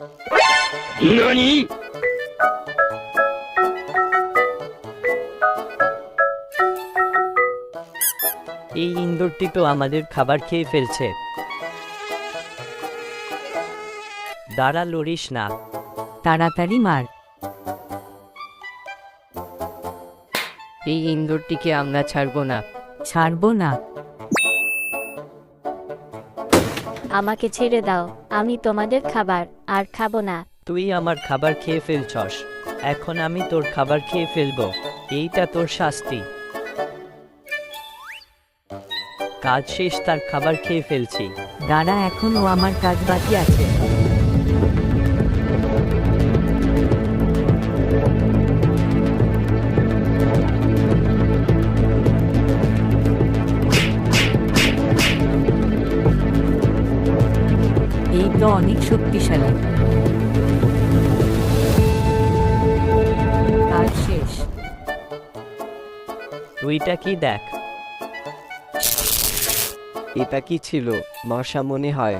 何？ এই ইন্দুরটি তো আমাদের খাবার খেয়ে ফেলছে। দাঁড়া, লড়িস না। তাড়াতাড়ি মার। এই ইন্দুরটিকে আমরা ছাড়বো না। ছাড়বো না। আমাকে ছেড়ে দাও, আমি তোমাদের খাবার আর খাবো না। তুই আমার খাবার খেয়ে ফেলছস, এখন আমি তোর খাবার খেয়ে ফেলবো। এইটা তোর শাস্তি। কাজ শেষ, তার খাবার খেয়ে ফেলছি। দাঁড়া, এখনো আমার কাজ বাকি আছে। এই তো অনেক শক্তিশালী। কাজ শেষ। তুইটা কি দেখ। এটা কি ছিল? মশা মনে হয়।